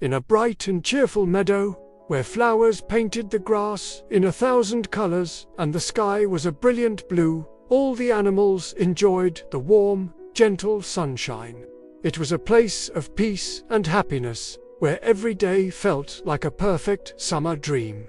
In a bright and cheerful meadow, where flowers painted the grass in 1,000 colors and the sky was a brilliant blue, all the animals enjoyed the warm, gentle sunshine. It was a place of peace and happiness, where every day felt like a perfect summer dream.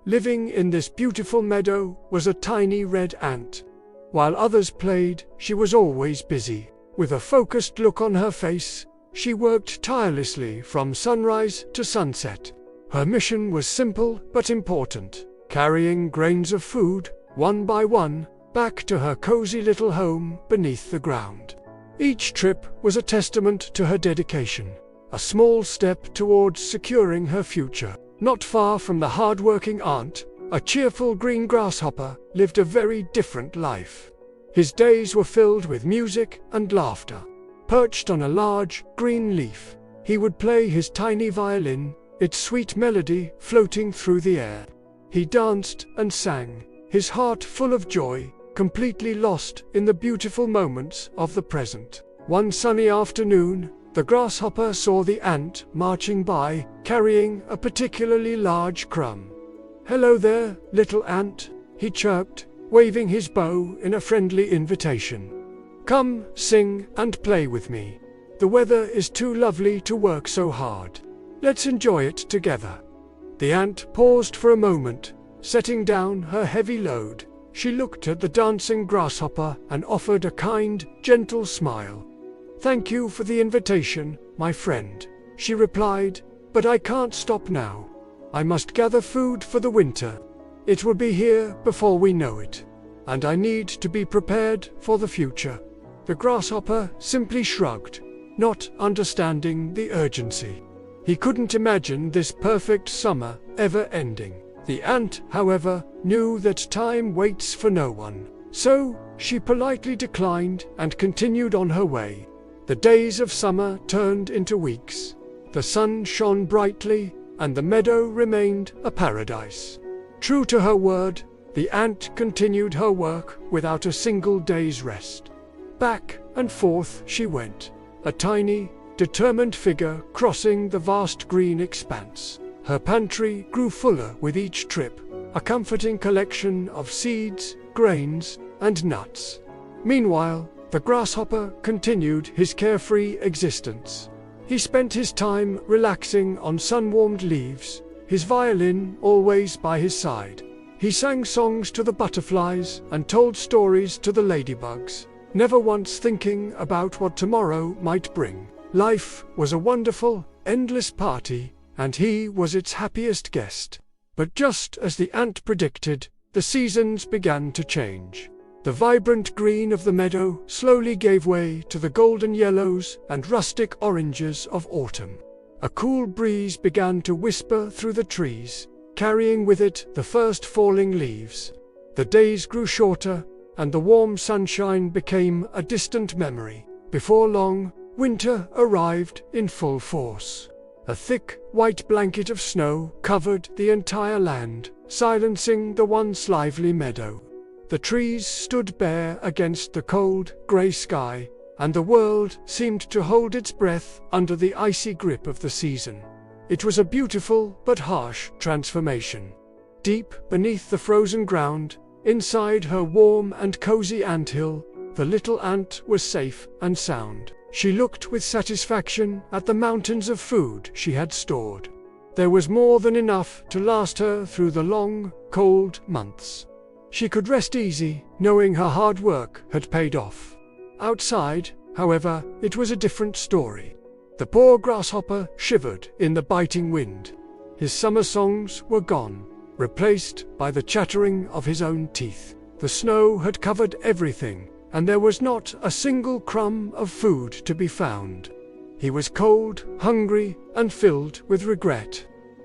Living in this beautiful meadow was a tiny red ant. While others played, she was always busy. With a focused look on her face, she worked tirelessly from sunrise to sunset. Her mission was simple but important, carrying grains of food, one by one, back to her cozy little home beneath the ground. Each trip was a testament to her dedication, a small step towards securing her future. Not far from the hardworking ant, a cheerful green grasshopper lived a very different life. His days were filled with music and laughter. Perched on a large, green leaf, he would play his tiny violin, its sweet melody floating through the air. He danced and sang, his heart full of joy, completely lost in the beautiful moments of the present. One sunny afternoon, the grasshopper saw the ant marching by, carrying a particularly large crumb. "Hello there, little ant," he chirped, waving his bow in a friendly invitation. "Come, sing and play with me. The weather is too lovely to work so hard. Let's enjoy it together." The ant paused for a moment, setting down her heavy load. She looked at the dancing grasshopper and offered a kind, gentle smile. "Thank you for the invitation, my friend," she replied, "but I can't stop now. I must gather food for the winter. It will be here before we know it, and I need to be prepared for the future." The grasshopper simply shrugged, not understanding the urgency. He couldn't imagine this perfect summer ever ending. The ant, however, knew that time waits for no one, so she politely declined and continued on her way. The days of summer turned into weeks. The sun shone brightly, and the meadow remained a paradise. True to her word, the ant continued her work without a single day's rest. Back and forth she went, a tiny, determined figure crossing the vast green expanse. Her pantry grew fuller with each trip, a comforting collection of seeds, grains, and nuts. Meanwhile, the grasshopper continued his carefree existence. He spent his time relaxing on sun-warmed leaves, his violin always by his side. He sang songs to the butterflies and told stories to the ladybugs, never once thinking about what tomorrow might bring. Life was a wonderful, endless party, and he was its happiest guest. But just as the ant predicted, the seasons began to change. The vibrant green of the meadow slowly gave way to the golden yellows and rustic oranges of autumn. A cool breeze began to whisper through the trees, carrying with it the first falling leaves. The days grew shorter, and the warm sunshine became a distant memory. Before long, winter arrived in full force. A thick, white blanket of snow covered the entire land, silencing the once lively meadow. The trees stood bare against the cold, grey sky, and the world seemed to hold its breath under the icy grip of the season. It was a beautiful but harsh transformation. Deep beneath the frozen ground, inside her warm and cozy anthill, the little ant was safe and sound. She looked with satisfaction at the mountains of food she had stored. There was more than enough to last her through the long, cold months. She could rest easy, knowing her hard work had paid off. Outside, however, it was a different story. The poor grasshopper shivered in the biting wind. His summer songs were gone, replaced by the chattering of his own teeth. The snow had covered everything, and there was not a single crumb of food to be found. He was cold, hungry, and filled with regret.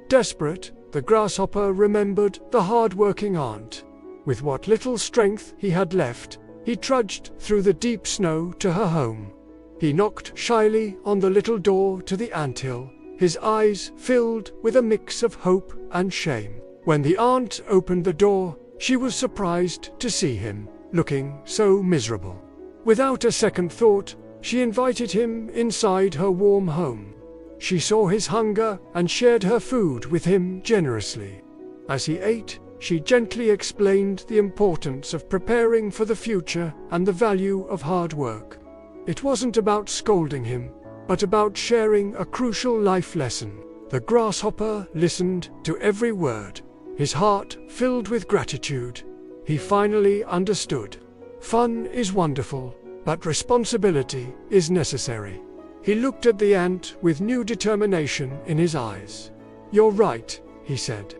Desperate, the grasshopper remembered the hard-working ant. With what little strength he had left, he trudged through the deep snow to her home. He knocked shyly on the little door to the anthill, his eyes filled with a mix of hope and shame. When the ant opened the door, she was surprised to see him, looking so miserable. Without a second thought, she invited him inside her warm home. She saw his hunger and shared her food with him generously. As he ate, she gently explained the importance of preparing for the future and the value of hard work. It wasn't about scolding him, but about sharing a crucial life lesson. The grasshopper listened to every word, his heart filled with gratitude. He finally understood. Fun is wonderful, but responsibility is necessary. He looked at the ant with new determination in his eyes. "You're right," he said.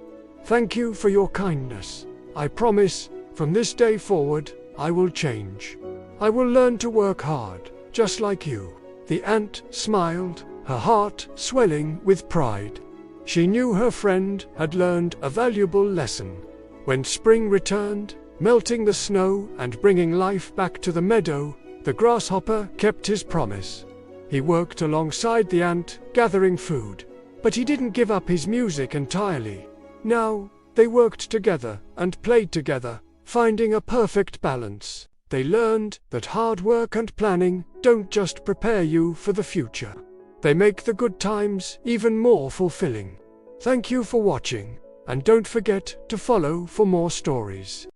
"Thank you for your kindness. I promise, from this day forward, I will change. I will learn to work hard, just like you." The ant smiled, her heart swelling with pride. She knew her friend had learned a valuable lesson. When spring returned, melting the snow and bringing life back to the meadow, the grasshopper kept his promise. He worked alongside the ant, gathering food. But he didn't give up his music entirely. Now, they worked together and played together, finding a perfect balance. They learned that hard work and planning don't just prepare you for the future. They make the good times even more fulfilling. Thank you for watching, and don't forget to follow for more stories.